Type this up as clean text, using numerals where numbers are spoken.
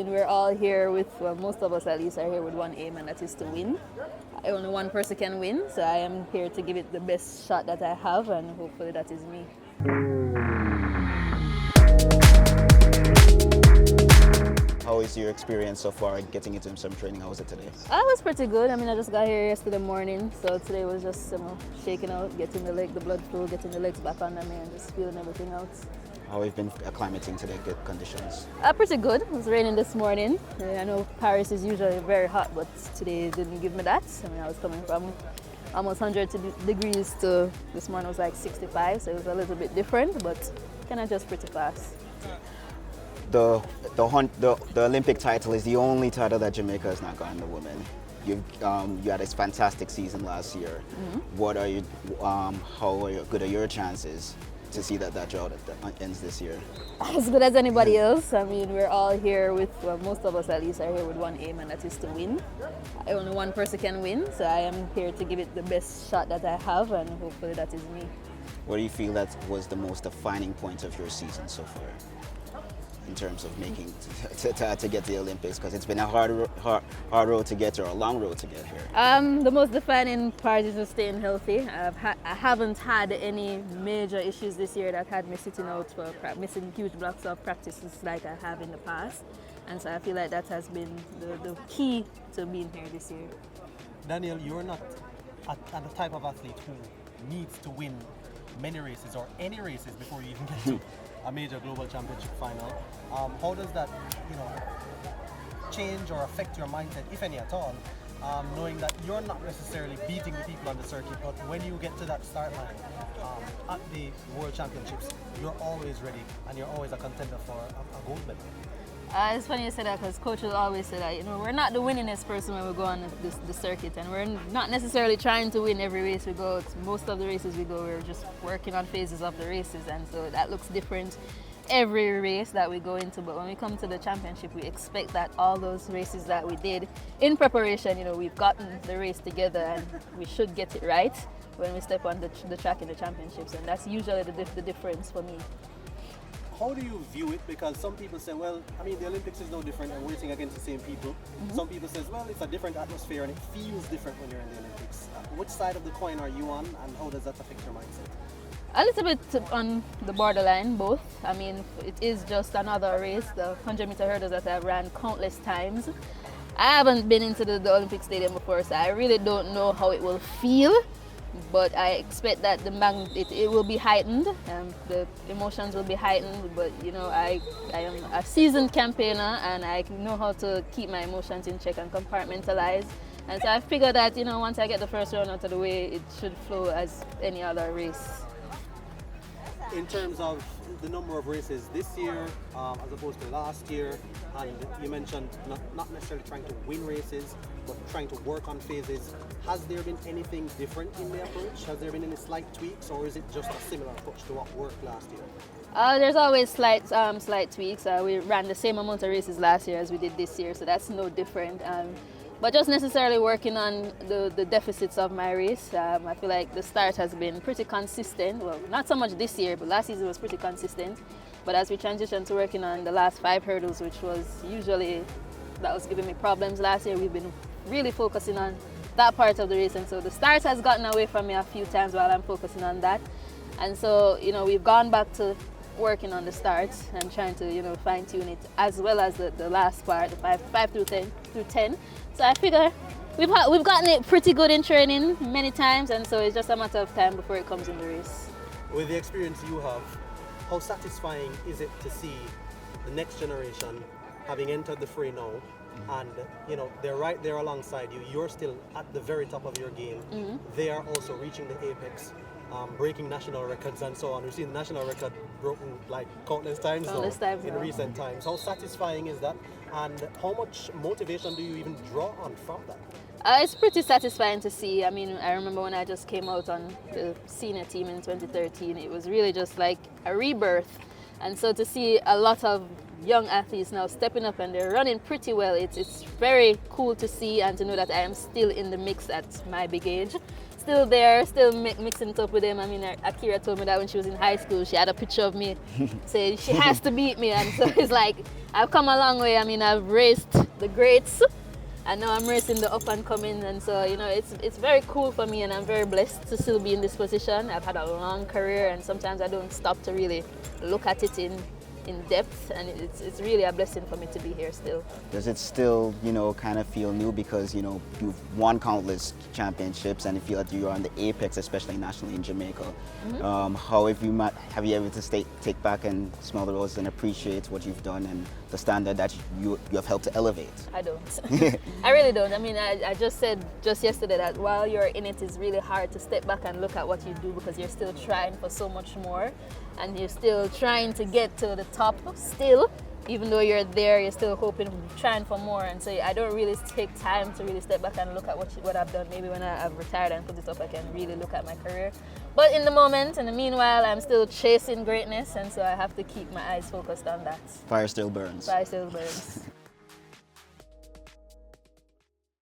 mean, we're all here with, well, most of us at least are here with one aim, and that is to win. Only one person can win, so I am here to give it the best shot that I have, and hopefully that is me. How is your experience so far getting into some training? How was it today? It was pretty good. I mean, I just got here yesterday morning, so today was just shaking out, getting the blood flow, getting the legs back under me, and just feeling everything out. How have you been acclimating to the good conditions? Pretty good. It was raining this morning. I know Paris is usually very hot, but today didn't give me that. I mean, I was coming from almost 100 degrees to this morning was like 65, so it was a little bit different, but can adjust pretty fast. The Olympic title is the only title that Jamaica has not gotten, the women. You had this fantastic season last year. Mm-hmm. How good are your chances to see that drought ends this year? As good as anybody else. I mean, we're all here with, well, most of us at least are here with one aim, and that is to win. Only one person can win, so I am here to give it the best shot that I have, and hopefully that is me. What do you feel that was the most defining point of your season so far, in terms of making to get to the Olympics? Because it's been a hard road to get here, or a long road to get here. The most defining part is just staying healthy. I haven't had any major issues this year that had me sitting out for missing huge blocks of practices like I have in the past. And so I feel like that has been the key to being here this year. Danielle, you're not the type of athlete who needs to win many races or any races before you even get to a major global championship final. How does that, change or affect your mindset, if any at all, knowing that you're not necessarily beating the people on the circuit, but when you get to that start line at the World Championships, you're always ready and you're always a contender for a gold medal? It's funny you say that, because coaches always say that, we're not the winningest person when we go on the circuit, and we're not necessarily trying to win every race we go. Most of the races we go, we're just working on phases of the races, and so that looks different every race that we go into. But when we come to the championship, we expect that all those races that we did in preparation, we've gotten the race together, and we should get it right when we step on the track in the championships, and that's usually the difference for me. How do you view it? Because some people say, well, the Olympics is no different and we're racing against the same people. Mm-hmm. Some people say, well, it's a different atmosphere and it feels different when you're in the Olympics. Which side of the coin are you on, and how does that affect your mindset? A little bit on the borderline, both. It is just another race, the 100-meter hurdles that I've ran countless times. I haven't been into the Olympic Stadium before, so I really don't know how it will feel. But I expect that it will be heightened, the emotions will be heightened, but I am a seasoned campaigner, and I know how to keep my emotions in check and compartmentalize. And so I figure that once I get the first round out of the way, it should flow as any other race. In terms of the number of races this year as opposed to last year, and you mentioned not necessarily trying to win races, but trying to work on phases, has there been anything different in the approach? Has there been any slight tweaks, or is it just a similar approach to what worked last year? There's always slight tweaks. We ran the same amount of races last year as we did this year, so that's no different. But just necessarily working on the deficits of my race. I feel like the start has been pretty consistent. Well, not so much this year, but last season was pretty consistent. But as we transition to working on the last 5 hurdles, which was that was giving me problems last year, we've been really focusing on that part of the race. And so the start has gotten away from me a few times while I'm focusing on that. And so, we've gone back to working on the start and trying to, fine tune it, as well as the last part, the 5 through 10. So I figure we've gotten it pretty good in training many times, and so it's just a matter of time before it comes in the race. With the experience you have, how satisfying is it to see the next generation having entered the fray now, and they're right there alongside you? You're still at the very top of your game. Mm-hmm. They are also reaching the apex, breaking national records and so on. We've seen the national record broken like countless times in recent times. How satisfying is that, and how much motivation do you even draw on from that? It's pretty satisfying to see. I remember when I just came out on the senior team in 2013, it was really just like a rebirth. And so to see a lot of young athletes now stepping up and they're running pretty well, it's very cool to see, and to know that I am still in the mix at my big age, still there, still mixing it up with them. I mean, Akira told me that when she was in high school, she had a picture of me saying she has to beat me. And so it's like, I've come a long way. I mean, I've raced the greats, and now I'm racing the up and coming. And so, you know, it's very cool for me, and I'm very blessed to still be in this position. I've had a long career, and sometimes I don't stop to really look at it in depth, and it's really a blessing for me to be here still. Does it still, you know, kind of feel new because, you know, you've won countless championships and you feel that you are on the apex, especially nationally in Jamaica? How have you ever to take back and smell the roses and appreciate what you've done and the standard that you have helped to elevate? I don't. I really don't. I mean, I just said just yesterday that while you're in it, it's really hard to step back and look at what you do because you're still trying for so much more, and you're still trying to get to the top still. Even though you're there, you're still hoping, trying for more. And so I don't really take time to really step back and look at what I've done. Maybe when I've retired and put it up, I can really look at my career. But in the moment, in the meanwhile, I'm still chasing greatness, and so I have to keep my eyes focused on that. Fire still burns. Fire still burns.